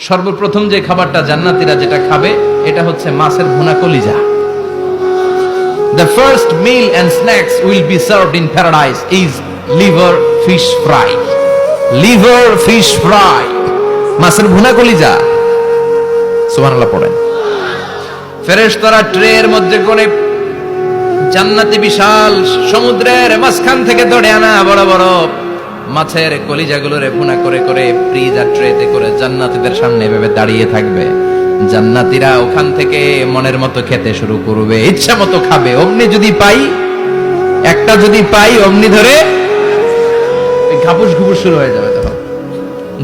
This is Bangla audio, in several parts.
সর্বপ্রথম যে খাবারটা জান্নাতীরা যেটা খাবে এটা হচ্ছে মাছের ভুনা কলিজা। The first meal and snacks will be served in paradise is liver fish fry. Liver fish fry. মাছের ভুনা কলিজা। সুবহানাল্লাহ পড়েন। ফেরেশতারা ট্রের মধ্যে করে জান্নাতি বিশাল সমুদ্রের মাঝখান থেকে ধরে আনা বড় বড় মাছের কলিজাগুলোরে ভুনা করে করে ফ্রিজ আর ট্রেতে করে জান্নাতীদের সামনে এভাবে দাঁড়িয়ে থাকবে। জান্নাতীরা ওখান থেকে মনের মতো খেতে শুরু করবে, ইচ্ছা মতো খাবে। অমনি যদি পাই, একটা যদি পাই অমনি ধরে ঘাপুস ঘুপুস শুরু হয়ে যাবে। তখন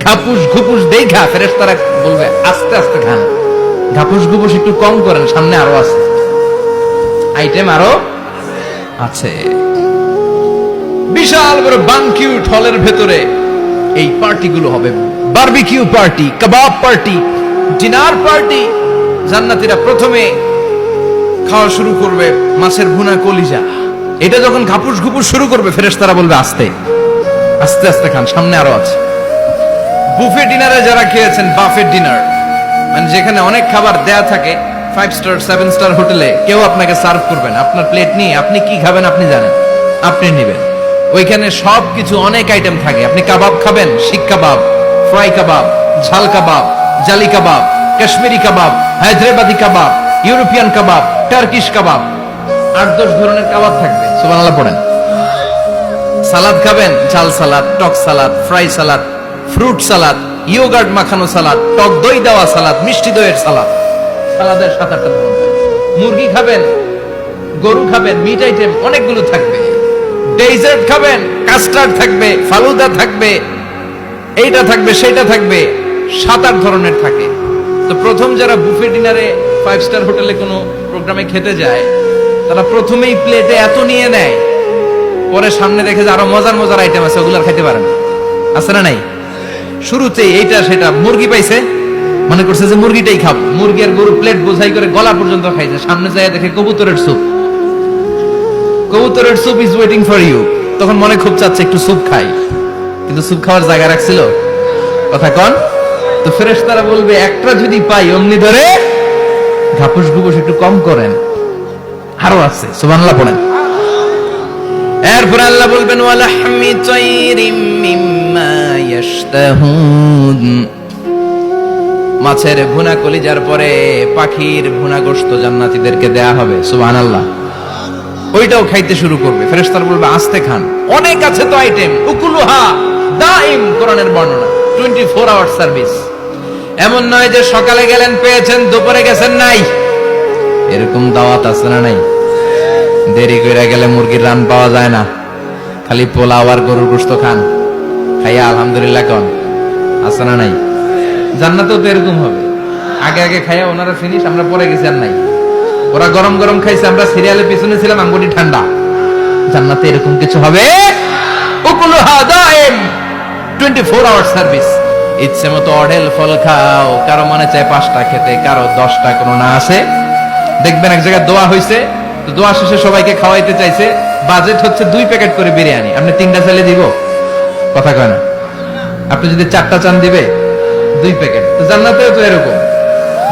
ঘাপুস ঘুপুস দেখা ফেরেশতারা বলবে আস্তে আস্তে খান, ঘাপুস ঘুপুস একটু কম করেন, সামনে আরো আছে আইটেম, আরো আছে। বিশাল বড় বানকিউট হলের ভেতরে এই পার্টিগুলো হবে, বারবিকিউ পার্টি, কাবাব পার্টি, ডিনার পার্টি। জান্নাতীরা প্রথমে খাওয়া শুরু করবে মাছের ভুনা কলিজা। এটা যখন ঘাপুস ঘুপুস শুরু করবে ফেরেশতারা বলবে আস্তে আস্তে আস্তে খান, সামনে আরো আছে। বুফে ডিনারে যারা খেয়েছেন, বাফেট ডিনার মানে যেখানে অনেক খাবার দেয়া থাকে, 5 স্টার 7 স্টার হোটেলে কেউ আপনাকে সার্ভ করবেন, আপনার প্লেট নিয়ে আপনি কি খাবেন আপনি জানেন, আপনি নেবেন। ওইখানে সবকিছু অনেক আইটেম থাকে। আপনি কাবাব খাবেন, শিক কাবাব, ফ্রাই কাবাব, ঝাল কাবাব, জালি কাবাব, কাশ্মীরি কাবাব, হায়দ্রাবাদি কাবাব, ইউরোপিয়ান কাবাব, টার্কিশ কাবাব, 8-10 ধরনের কাবাব থাকবে। সুবহানাল্লাহ পড়েন। সালাদ খাবেন, ঝাল সালাদ, টক salad, fry salad, fruit salad, yogurt মাখানো সালাদ, টক দই দেওয়া সালাদ, মিষ্টি দইয়ের সালাদ। সালাদের 7-8টা ধরন থাকবে। মুরগি খাবেন, গরু খাবেন, মিট আইটেম অনেকগুলো থাকবে। ডেজার্ট খাবেন, কাস্টার্ড থাকবে, ফালুদা থাকবে, এইটা থাকবে সেইটা থাকবে, 7-8 ধরনের থাকে। তো প্রথম যারা বুফে ডিনারে 5 স্টার হোটেলে কোনো প্রোগ্রামে খেতে যায়, তারা প্রথমেই প্লেটে এত নিয়ে নেয়, পরে সামনে দেখে যে আরো মজার মজার আইটেম আছে, ওগুলো খাইতে পারে না। আছে না নাই? শুরুতেই এইটা সেটা মুরগি পাইছে, মনে করছে যে মুরগিটাই খাবো, মুরগি আর গরু প্লেট বোঝাই করে গলা পর্যন্ত খাইছে। সামনে যায় দেখে কবুতরের স্যুপ, কবুতরের soup is waiting for you. তখন মনে খুব চাচ্ছে একটু স্যুপ খাই, কিন্তু স্যুপ খাওয়ার জায়গা রাখছিল? কথা কন। তো ফেরেশতারা বলবে একটা যদি পাই অমনি ধরে ঘাপুস ঘুপুস একটু কম করেন, আরো আছে। সুবহানাল্লাহ পড়েন। এরপর আল্লাহ বলবেন ওয়ালাহমি তাইরিম মিম্মা ইয়াশতাহুন। মাছের ভুনা কলিজার পরে পাখির ভুনা গোশত জান্নাতীদেরকে দেয়া হবে। সুবহানাল্লাহ। ওইটাও খাইতে শুরু করবে। ফেরেশতারা বলবে আস্তে খান, অনেক আছে তো আইটেম। উকুলুহা দাইম, কোরআনের বর্ণনা, 24 আওয়ার সার্ভিস। এমন নয় যে সকালে গেলেন পেয়েছেন, দুপুরে গেছেন নাই। এরকম দাওয়াত আছে না নাই? দেরি করে গেলে মুরগির রান পাওয়া যায় না, খালি পোলাও আর গরুর গোশত খান, খাইয়া আলহামদুলিল্লাহ কন। আছে না নাই? জান্নাতেও তো এরকম হবে। আগে আগে খাইয়া ওনারা ফিনিশ, আমরা পরে গেছি আর নাই। ওরা গরম গরম খাইছে, আমরা সিরিয়ালের পিছনে ছিলাম, আঙ্গুটি ঠান্ডা। জান্নাতে এরকম কিছু হবে। উকুলুহা দাইম, 24 আওয়ার সার্ভিস। ইচ্ছে মতো অঢেল ফল খাও। কারো মনে চায় 5টা খেতে, কারো 10টা, কোনো না আছে। দেখবেন এক জায়গায় দোয়া হইছে, তো দোয়া শেষে সবাইকে খাওয়াইতে চাইছে, বাজেট হচ্ছে 2 প্যাকেট করে বিরিয়ানি। আপনি 3টা চাইলে দিব? কথা কয় না। আপনি যদি 4টা চান দিবে 2 প্যাকেট। তো জান্নাতেও তো এরকম,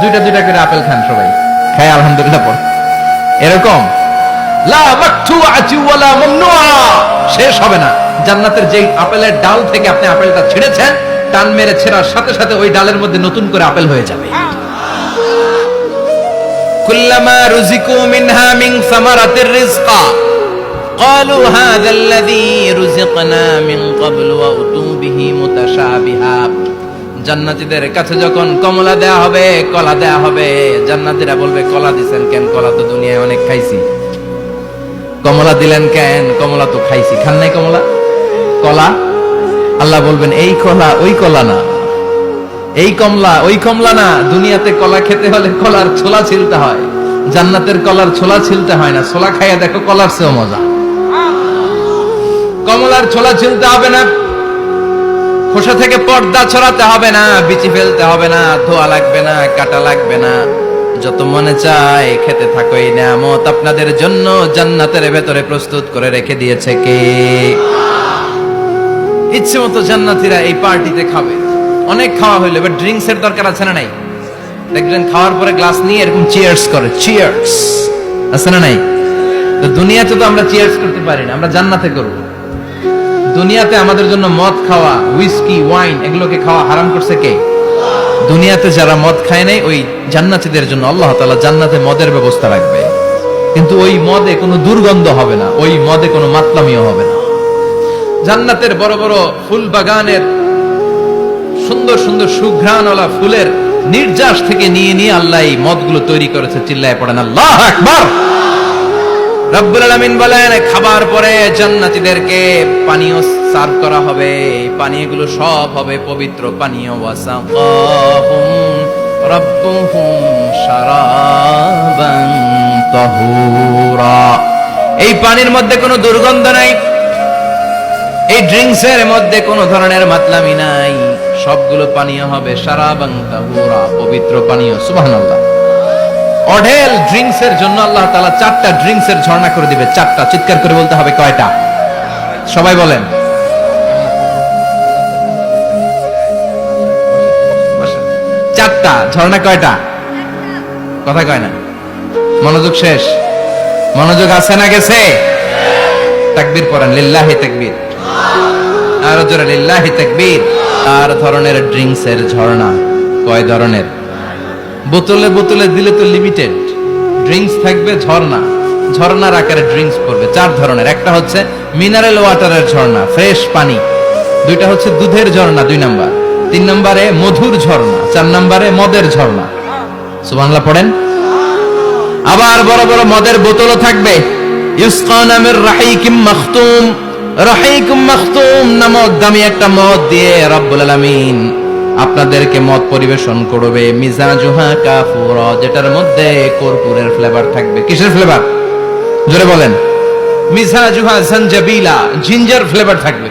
2টা করে আপেল খান সবাই, খায় আলহামদুলিল্লাহ পড়। এরকম লা মাকতুআতি ওয়ালা মামনুআ, শেষ হবে না। জান্নাতের যেই আপেলের ডাল থেকে আপনি আপেলটা ছিঁড়েছেন, টান মেরে ছেঁড়ার সাথে সাথে ওই ডালের মধ্যে নতুন করে আপেল হয়ে যাবে। কুল্লামা রুজিকু মিনহা মিন সামারাতির রিজকা ক্বালু হাযাল্লাযী রুজিকনা মিন ক্বাবলু ওয়া উতু বিহি মুতাশাবিহা। জান্নাতীদের কাছে যখন কমলা দেয়া হবে, কলা দেয়া হবে, জান্নাতীরা বলবে কলা দিবেন কেন? কলা তো দুনিয়ায় অনেক খাইছি। কমলা দিলেন কেন? কমলা তো খাইছি। খান নাই কমলা? কলা? আল্লাহ বলবেন এই কলা ওই কলা না, এই কমলা ওই কমলা না। দুনিয়াতে কলা খেতে হলে কলার ছোলা ছিলতে হয়, জান্নাতের কলার ছোলা ছিলতে হয় না। ছোলা খাইয়া দেখো, কলার চেয়েও মজা। কমলার ছোলা ছিলতে হবে না, খোসা থেকে পর্দা ছড়াতে হবে না, বিচি ফেলতে হবে না, ধোয়া লাগবে না, কাটা লাগবে না। যত মনে চায় খেতে থাকো। এই নিয়ামত আপনাদের জন্য জান্নাতের ভেতরে প্রস্তুত করে রেখে দিয়েছে কে? ইচ্ছে মতো জান্নাতীরা এই পার্টিতে খাবে। অনেক খাওয়া হইলো, এবার ড্রিঙ্কস এর দরকার আছে না নাই? দেখবেন খাওয়ার পরে গ্লাস নিয়ে এরকম চিয়ার্স করে, চিয়ার্স আছে না নাই? তো দুনিয়াতে তো আমরা চিয়ার্স করতে পারি না, আমরা জান্নাতে করব। দুনিয়াতে আমাদের জন্য মদ খাওয়া, হুইস্কি, ওয়াইন এগুলোকে খাওয়া হারাম করছে কে? দুনিয়াতে যারা মদ খায় নাই, ওই জান্নাতীদের জন্য আল্লাহ তাআলা জান্নাতে মদের ব্যবস্থা রাখবে, কিন্তু ওই মদে কোনো দুর্গন্ধ হবে না, ওই মদে কোনো মাতলামিও হবে না। জান্নাতের বড় বড় ফুল বাগানের সুন্দর সুন্দর সুঘ্রাণওয়ালা ফুলের নির্যাস থেকে নিয়ে নিয়ে আল্লাহ এই মদগুলো তৈরি করেছে। চিল্লায় পড়েন আল্লাহু আকবার। রব্বুল আলামিন বলেন, খাবার পরে জান্নাতীদেরকে পানীয় সার্ভ করা হবে, পানীয়গুলো সব হবে পবিত্র পানীয়। ওয়াসাকাহুম রাব্বুহুম শারাবান তাহুরা। এই পানির মধ্যে কোনো দুর্গন্ধ নাই, এই ড্রিঙ্কস এর মধ্যে কোনো ধরনের মাতলামি নাই, সবগুলো পানীয় হবে শারাবান তাহুরা, পবিত্র পানীয়। সুবহানাল্লাহ। অঢেল ড্রিঙ্কস এর জন্য আল্লাহ তাআলা 4টা ড্রিঙ্কস এর ঝর্ণা করে দিবে। 4টা, চিৎকার করে বলতে হবে কয়টা? সবাই বলেন। 4টা ঝর্ণা। কয়টা? কথা কয় না, মনোযোগ শেষ। মনোযোগ আছে না গেছে? তাকবীর পড়েন, লিল্লাহি তাকবীর। আর জোরে লিল্লাহি তাকবীর। 4 ধরনের ড্রিঙ্কস এর ঝর্ণা। কয় ধরনের? বোতলে বোতলে দিলে তো লিমিটেড, ড্রিঙ্কস থাকবে ঝর্ণা, ঝর্ণার আকারে ড্রিঙ্কস পড়বে। 4 ধরনের। একটা হচ্ছে মিনারেল ওয়াটারের ঝর্ণা, ফ্রেশ পানি। 2টা হচ্ছে দুধের ঝর্ণা, 2 নাম্বার। 3 নম্বরে মধুর ঝর্ণা, 4 নম্বরে মদের ঝর্ণা। সুবহানাল্লাহ পড়েন। আবার বড় বড় মদের বোতলও থাকবে। ইউসকানা মির রাহিকিম মাখতুম। রাহিকুম মাখতুম নামক দামি একটা মদ দিয়ে রব্বুল আলামিন আপনাদেরকে মদ পরিবেশন করবে। মিজাজুহা কাফুরা, যেটার মধ্যে কর্পূরের ফ্লেভার থাকবে। কিসের ফ্লেভার? জোরে বলেন। মিজাজুহা জানজাবিলা, জিঞ্জার ফ্লেভার থাকবে,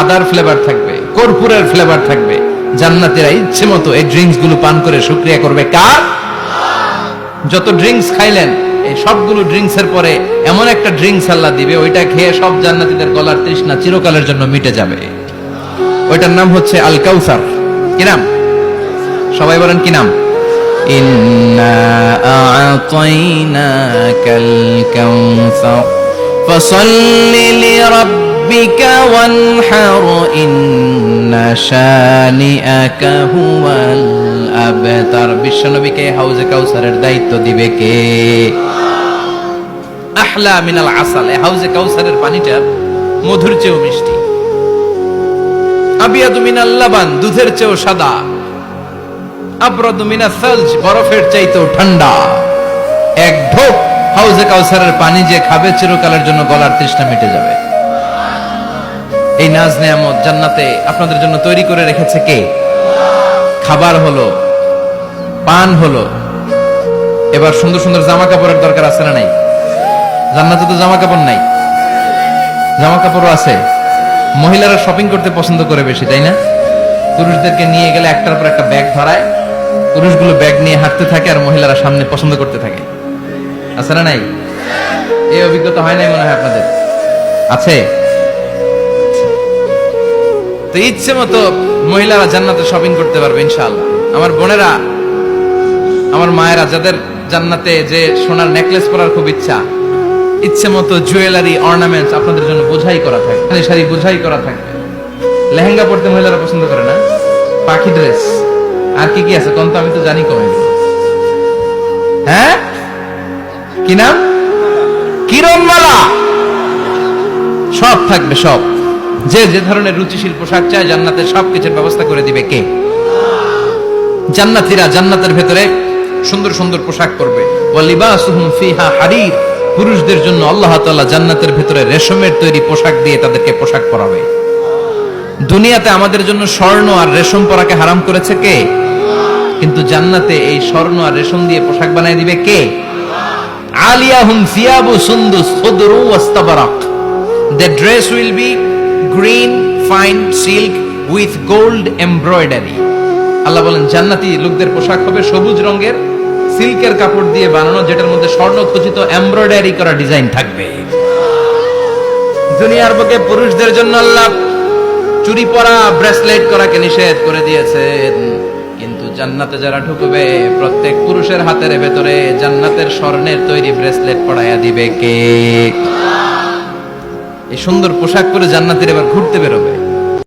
আদার ফ্লেভার থাকবে, কর্পূরের ফ্লেভার থাকবে। জান্নাতীরা ইচ্ছে মতো এই ড্রিঙ্কস গুলো পান করে শুকরিয়া করবে কার? যত ড্রিঙ্কস খাইলেন, এই সবগুলো ড্রিঙ্কস এর পরে এমন একটা ড্রিঙ্কস আল্লাহ দিবে, ওইটা খেয়ে সব জান্নাতীদের গলার তৃষ্ণা চিরকালের জন্য মিটে যাবে। ওইটার নাম হচ্ছে আল কাউসার। কি নাম? সবাই বলেন কি নাম? ইন্না আ'তাইনাকাল কাউসার ফাসাল্লি লিরাব্বিকা ওয়ানহার ইন্না শানিআকা হুয়াল আবতার। বিশ্বনবীকে হাউজে কাউসারের দায়িত্ব দিবে কে? আহলা মিনাল আসাল। হাউজে কাউসারের পানিটা মধুর চেয়েও মিষ্টি। আবিয়াদু মিনাল লাবান, দুধের চেয়েও সাদা। আবরাদু মিনাস সালজ, বরফের চাইতেও ঠান্ডা। এক ঢোক হাউজে কাউসারের পানি যে খাবে, চিরকালের জন্য গলার তৃষ্ণা মিটে যাবে। এই নাজ নেয়ামত জান্নাতে আপনাদের জন্য তৈরি করে রেখেছে কে? খাবার হলো, পান হলো, এবার সুন্দর সুন্দর জামা কাপড়ের দরকার আছে না নাই? জান্নাতে তো জামা কাপড় নাই, জামা কাপড়ও আছে। মহিলারা শপিং করতে পছন্দ করে বেশি, তাই না? পুরুষদেরকে নিয়ে গেলে একটার পর একটা ব্যাগ ধরায়, পুরুষগুলো ব্যাগ নিয়ে হাঁটতে থাকে আর মহিলারা সামনে পছন্দ করতে থাকে। আছে না নাই? এই অভিজ্ঞতা হয় নাই মনে হয় আপনাদের? আছে? তো ইচ্ছে মতো মহিলারা জান্নাতে শপিং করতে পারবে ইনশাআল্লাহ। আমার বোনেরা, আমার মায়েরা, যাদের জান্নাতে যে সোনার নেকলেস পরার খুব ইচ্ছা, ইচ্ছে মতো জুয়েলারি, অর্নামেন্টস আপনাদের জন্য বোঝাই করা থাকবে, শাড়ি বোঝাই করা থাকবে। লেহেঙ্গা পড়তে মহিলারা পছন্দ করে না? পাখি ড্রেস, আর কি কি আছে কোন তো? আমি তো জানি কমে। হ্যাঁ, কি নাম? কিরণমালা। সব থাকবে, সব। যে যে ধরনের রুচিশীল পোশাক চায় জান্নাতের সবকিছুর ব্যবস্থা করে দিবে কে? জান্নাতীরা জান্নাতের ভেতরে সুন্দর সুন্দর পোশাক পরবে। ওয়া লিবাসুহুম ফিহা হারির, পুরুষদের জন্য আল্লাহ তাআলা জান্নাতের ভেতরে রেশমের তৈরি পোশাক দিয়ে তাদেরকে পোশাক পরাবে। দুনিয়াতে আমাদের জন্য স্বর্ণ আর রেশম পরাকে হারাম করেছে কে? কিন্তু জান্নাতে এই স্বর্ণ আর রেশম দিয়ে পোশাক বানায় দিবে কে? আলিয়াহুম সিয়াবু সুন্দুস খুদরু ওয়াস্তাবরাক। The dress will be green fine silk with gold embroidery. আল্লাহ বলেন জান্নাতি লোকদের পোশাক হবে সবুজ রঙের সিল্কের কাপড় দিয়ে বানানো, যেটার মধ্যে স্বর্ণ খচিত এমব্রয়ডারি করা ডিজাইন থাকবে। দুনিয়ার বুকে পুরুষদের জন্য আল্লাহ চুরি পরা ব্রেসলেট করাকে নিষেধ করে দিয়েছেন, কিন্তু জান্নাতে যারা ঢুকবে প্রত্যেক পুরুষের হাতের ভেতরে জান্নাতের স্বর্ণের তৈরি ব্রেসলেট পরাইয়া দিবে কে? এই সুন্দর পোশাক পরে জান্নাতীরা এবার ঘুরতে বেরোবে।